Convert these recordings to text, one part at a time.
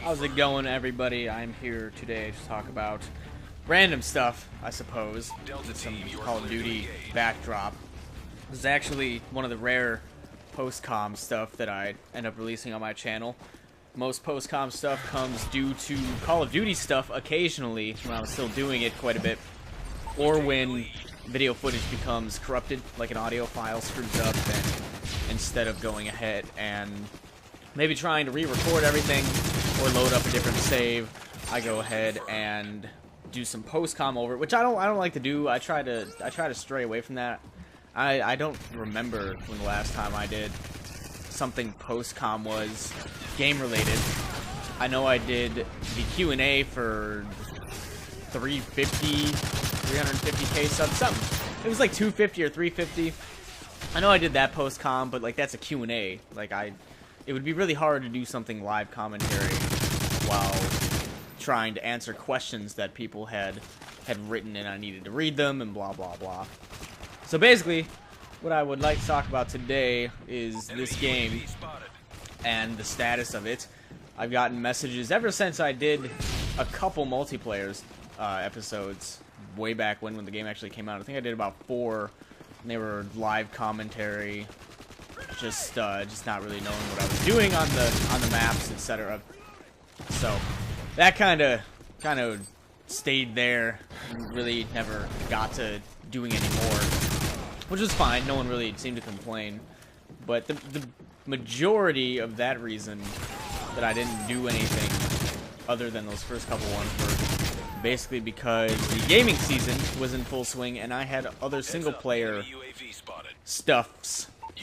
How's it going, everybody? I'm here today to talk about random stuff, I suppose, with some Call of Duty backdrop. This is actually one of the rare post-com stuff that I end up releasing on my channel. Most post-com stuff comes due to Call of Duty stuff occasionally, when I'm still doing it quite a bit, or when video footage becomes corrupted, like an audio file screws up, and instead of going ahead and maybe trying to re-record everything or load up a different save, I go ahead and do some post-com over it, which I don't like to do. I try to stray away from that. I don't remember when the last time I did something post-com was game related. I know I did the Q&A for 350k subs, something. It was like 250 or 350. I know I did that post-com, but like that's a Q&A. Like it would be really hard to do something live commentary while trying to answer questions that people had written and I needed to read them and blah blah blah. So basically, what I would like to talk about today is this game and the status of it. I've gotten messages ever since I did a couple multiplayer episodes way back when the game actually came out. I think I did about 4, and they were live commentary, just not really knowing what I was doing on the maps, etc. So that kind of stayed there, and really never got to doing any more, which was fine. No one really seemed to complain, but the majority of that reason that I didn't do anything other than those first couple ones were basically because the gaming season was in full swing and I had other single-player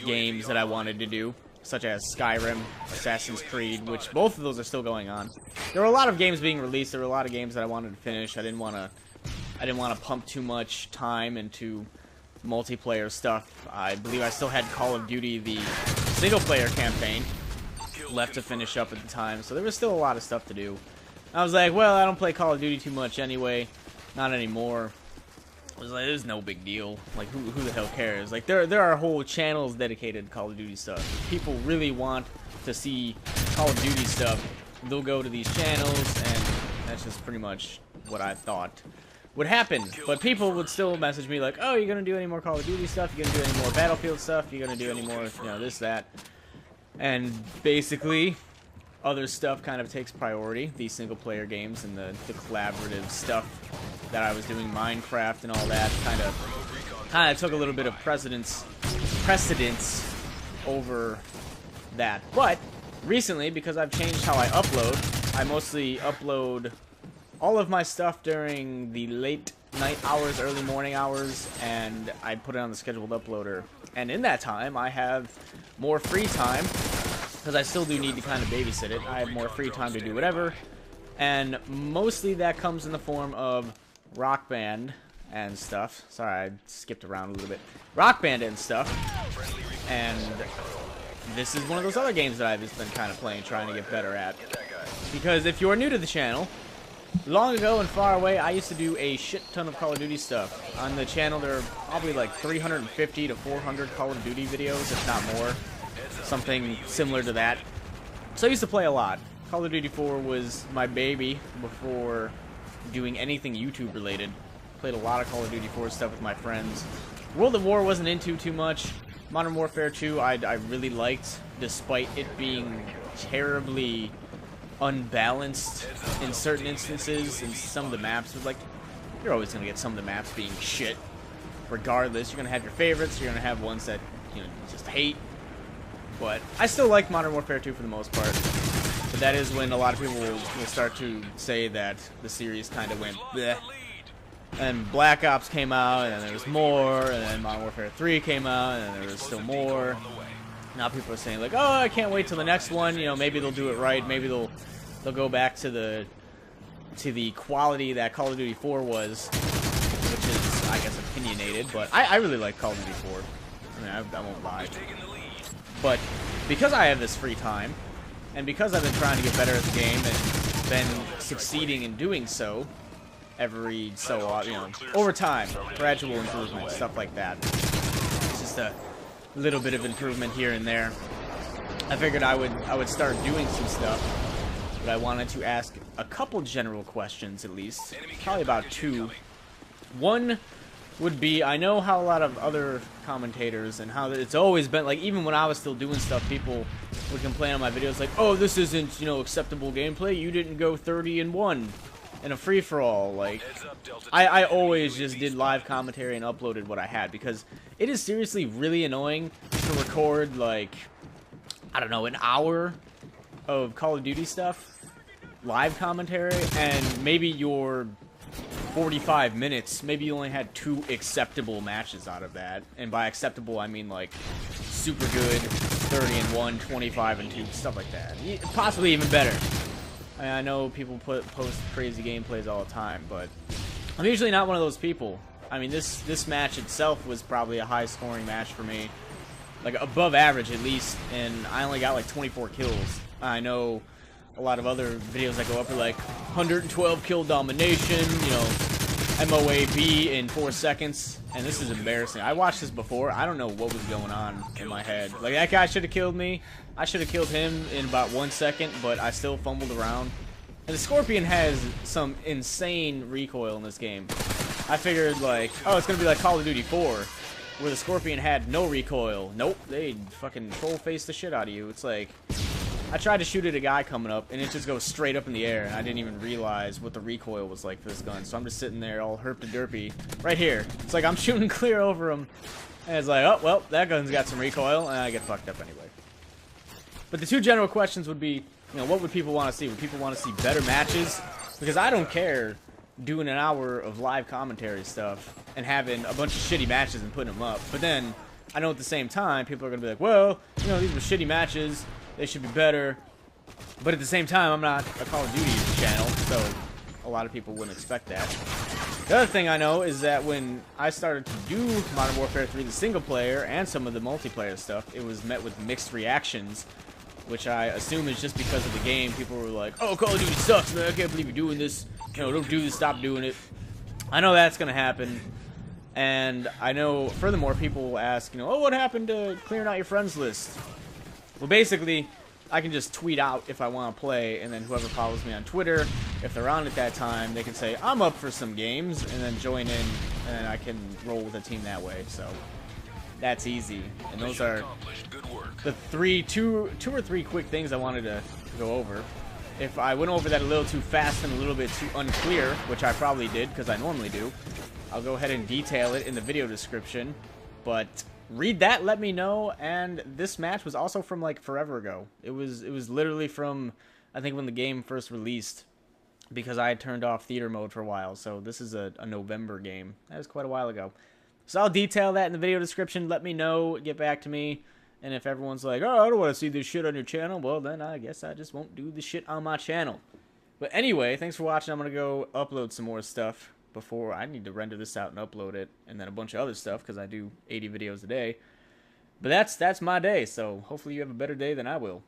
games that I wanted to do, such as Skyrim, Assassin's Creed, which both of those are still going on. There were a lot of games being released. There were a lot of games that I wanted to finish. I didn't want to pump too much time into multiplayer stuff. I believe I still had Call of Duty, the single-player campaign, left to finish up at the time, so there was still a lot of stuff to do. I was like, well, I don't play Call of Duty too much anyway, not anymore. I was like, there's no big deal. Like, who the hell cares? Like, there are whole channels dedicated to Call of Duty stuff. If people really want to see Call of Duty stuff, they'll go to these channels, and that's just pretty much what I thought would happen. But people would still message me like, oh, you're gonna do any more Call of Duty stuff? You're gonna do any more Battlefield stuff? You're gonna do any more, you know, this, that? And basically, other stuff kind of takes priority. These single-player games and the collaborative stuff that I was doing, Minecraft and all that, kind of took a little bit of precedence over that. But recently, because I've changed how I upload, I mostly upload all of my stuff during the late night hours, early morning hours, and I put it on the scheduled uploader. And in that time, I have more free time, because I still do need to kind of babysit it. I have more free time to do whatever, and mostly that comes in the form of Rock Band and stuff. Sorry, I skipped around a little bit. Rock Band and stuff, and this is one of those other games that I've just been kind of playing, trying to get better at. Because if you're new to the channel, long ago and far away, I used to do a shit ton of Call of Duty stuff. On the channel, there are probably like 350 to 400 Call of Duty videos, if not more. Something similar to that. So I used to play a lot. Call of Duty 4 was my baby before doing anything YouTube related. Played a lot of Call of Duty 4 stuff with my friends. World at War wasn't into too much. Modern Warfare 2 I really liked, despite it being terribly unbalanced in certain instances, and some of the maps was like, you're always gonna get some of the maps being shit. Regardless, you're gonna have your favorites, you're gonna have ones that you just hate. But I still like Modern Warfare 2 for the most part. But that is when a lot of people will start to say that the series kind of went bleh. And Black Ops came out, and then there was more, and then Modern Warfare 3 came out, and then there was still more. Now people are saying like, oh, I can't wait till the next one. You know, maybe they'll do it right. Maybe they'll go back to the quality that Call of Duty 4 was, which is, I guess, opinionated. But I really like Call of Duty 4. I mean, I won't lie. But because I have this free time, and because I've been trying to get better at the game and been succeeding in doing so every so often, over time, gradual improvement, stuff like that. It's just a little bit of improvement here and there. I figured I would start doing some stuff but I wanted to ask a couple general questions at least, probably about two. One would be, I know how a lot of other commentators and how it's always been, like, even when I was still doing stuff, people would complain on my videos like, oh, this isn't, you know, acceptable gameplay, you didn't go 30-1 in a free-for-all. Like, I always just did live commentary and uploaded what I had, because it is seriously really annoying to record, like, I don't know, an hour of Call of Duty stuff, live commentary, and maybe your 45 minutes, maybe you only had 2 acceptable matches out of that. And by acceptable, I mean, like, super good, 30-1, 25-2, stuff like that. Possibly even better. I know people post crazy gameplays all the time, but I'm usually not one of those people. I mean, this match itself was probably a high-scoring match for me. Like, above average, at least, and I only got, like, 24 kills. I know a lot of other videos that go up are like 112 kill domination, you know, MOAB in 4 seconds, and this is embarrassing. I watched this before. I don't know what was going on in my head. Like, that guy should have killed me. I should have killed him in about 1 second, but I still fumbled around. And the Scorpion has some insane recoil in this game. I figured, like, oh, it's gonna be like Call of Duty 4, where the Scorpion had no recoil. Nope, they fucking troll-face the shit out of you. It's like, I tried to shoot at a guy coming up, and it just goes straight up in the air, and I didn't even realize what the recoil was like for this gun. So I'm just sitting there all herpy-derpy right here. It's like I'm shooting clear over him, and it's like, oh, well, that gun's got some recoil, and I get fucked up anyway. But the two general questions would be, you know, what would people want to see? Would people want to see better matches? Because I don't care doing an hour of live commentary stuff and having a bunch of shitty matches and putting them up. But then, I know at the same time, people are going to be like, well, you know, these were shitty matches. They should be better. But at the same time, I'm not a Call of Duty channel, so a lot of people wouldn't expect that. The other thing I know is that when I started to do Modern Warfare 3, the single player, and some of the multiplayer stuff, it was met with mixed reactions, which I assume is just because of the game. People were like, oh, Call of Duty sucks, man. I can't believe you're doing this. You know, don't do this. Stop doing it. I know that's going to happen. And I know, furthermore, people will ask, you know, oh, what happened to clearing out your friends list? Well, basically, I can just tweet out if I want to play, and then whoever follows me on Twitter, if they're on at that time, they can say, I'm up for some games, and then join in, and I can roll with a team that way. So that's easy. And those are the two or three quick things I wanted to go over. If I went over that a little too fast and a little bit too unclear, which I probably did, because I normally do, I'll go ahead and detail it in the video description. But read that, let me know. And this match was also from like forever ago. It was literally from, I think, when the game first released, because I had turned off theater mode for a while. So this is a November game. That was quite a while ago. So I'll detail that in the video description. Let me know, get back to me. And if everyone's like, oh, I don't want to see this shit on your channel, well, then I guess I just won't do the shit on my channel. But anyway, thanks for watching. I'm going to go upload some more stuff before I need to render this out and upload it, and then a bunch of other stuff, because I do 80 videos a day. But that's my day, so hopefully you have a better day than I will.